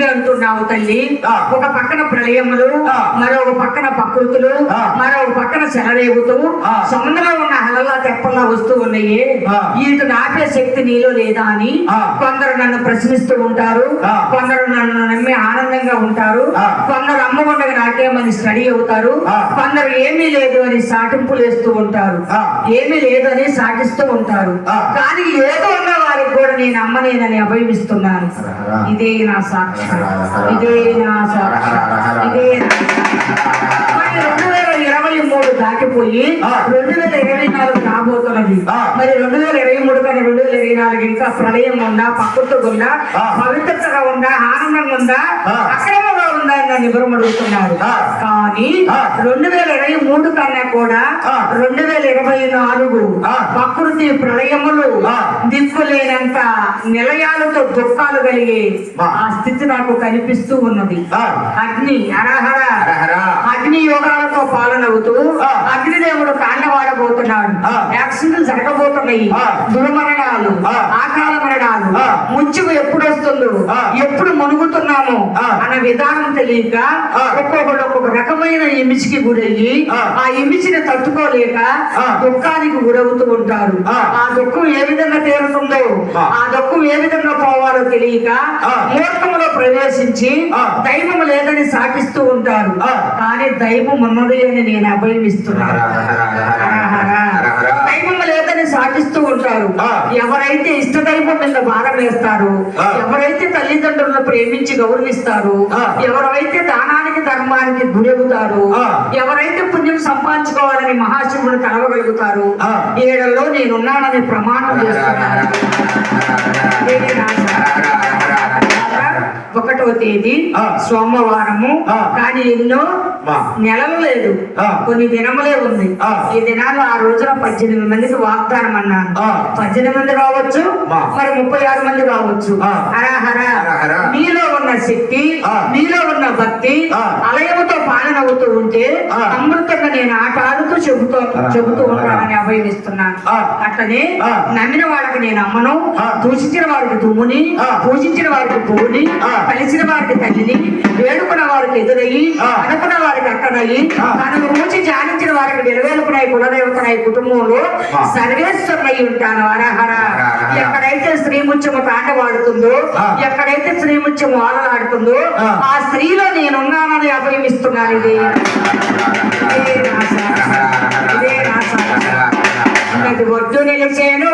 అలాగే అంటున్నావు తల్లి. ఒక పక్కన ప్రళయములు, మరొక పక్కన ప్రకృతులు, మరొక పక్కన చెలరేగుతూ సముద్రంలో ఉన్న అలలా తెప్పల్లా వస్తూ ఉన్నాయి. వీటి నాపే శక్తి నీలో లేదా అని కొందరు నన్ను ప్రశ్నిస్తూ ఉంటారు, కొందరు నన్ను నమ్మి ఆనందంగా ఉంటారు, కొందరు అమ్మగుండగా నాకేమని స్టడీ అవుతారు, కొందరు ఏమీ లేదు అని సాటింపులు వేస్తూ ఉంటారు, ఏమీ లేదు అని సాటిస్తూ ఉంటారు. కానీ ఏదో ఉన్న వారికి కూడా నేను అమ్మనేనని అభయమిస్తున్నాను. ఇదే నా సాక్ష్యం, ఇదే నా సాక్ష్యం, ఇదే 2023 దాటిపోయి 2024 రాబోతున్నది. మరి 2023 కానీ 2024 ఇంకా ప్రళయం ఉందా, ప్రకృతి ఉందా, పవిత్రతగా ఉందా, ఆనందంగా ఉందా, అక్రమంగా ఉందా అని నన్ను వివరం అడుగుతున్నారు. కానీ 2023 కన్నా కూడా 2024 ప్రకృతి ప్రళయములు దిక్కులేనంత నిలయాలతో దుఃఖాలు కలిగే ఆ స్థితి నాకు కనిపిస్తూ ఉన్నది. అగ్ని అరహర అగ్ని యోగాలతో పాలనవుతూ అగ్నిదేవుడు కాండవాడబోతున్నాడు. యాక్సిడెంట్లు జరగబోతున్నాయి, దుర్మరణాలు, ఆకాల మరణాలు, ముచ్చుకు ఎప్పుడు వస్తుందో, ఎప్పుడు మునుగుతున్నాము అన్న విధానం తెలియక ఒక్కొక్కడు ఒక్కొక్క రకమైన ఇమిచికి గురయ్యి ఆ ఇమిచిని తట్టుకోలేక దుఃఖానికి గురవుతూ ఉంటారు. ఆ దుఃఖం ఏ విధంగా తీరుతుందో, ఆ దుఃఖం ఏ విధంగా పోవాలో తెలియక మూర్ఖములో ప్రవేశించి దైవం లేదని సాటిస్తూ ఉంటారు. కానీ దైవం ఉన్నది అని నేను అభయమిస్తున్నాను. దైవం లేదని సాటిస్తూ ఉంటారు. ఎవరైతే ఇష్ట దైవం మీద భారం వేస్తారు, ఎవరైతే తల్లిదండ్రులను ప్రేమించి గౌరవిస్తారు, ఎవరైతే దానానికి ధర్మానికి గురవుతారు, ఎవరైతే పుణ్యం సంపాదించుకోవాలని మహాశివుని కలవగలుగుతారు, ఏడల్లో నేనున్నానని ప్రమాణం చేస్తున్నాను. 1వ తేదీ సోమవారము. కానీ ఎన్నో నెలలు లేదు, కొన్ని దినములే ఉంది. ఈ దినాలు ఆ రోజున 18 మందికి వాగ్దానం అన్నాను. 18 మంది కావచ్చు, మరి 36 మంది కావచ్చు. హర మీలో ఉన్న శక్తి, మీలో ఉన్న భక్తి అలయముతో పాలనవుతూ ఉంటే అమృతంగా నేను ఆట ఆడుతూ చెబుతూ ఉంటానని అభయమిస్తున్నాను. అట్లనే నమ్మిన వాళ్ళకి నేను అమ్మను, దూషించిన వారికి దుమ్ముని, పూజించిన వారికి పువ్వుని, కలిసిన వారికి తల్లిని, వేడుకున్న వారికి ఎదురయ్యి, అనుకున్న వారికి అక్కడయ్యి, తనను ఊచి ధ్యానించిన వారికి నిలవేలుకున్నాయి కులదేవతనాయి కుటుంబంలో సర్వేశ్వరులై ఉంటాను. హరహర ఎక్కడైతే శ్రీముత్యము తాండవాడుతుందో, ఎక్కడైతే శ్రీముత్యము ఆలలాడుతుందో ఆ స్త్రీలో నేనున్నానని అభయమిస్తున్నాను. ఇదే నా సాక్షి, ఇదే నా సాక్షి. ఒడ్డు నిలిచేను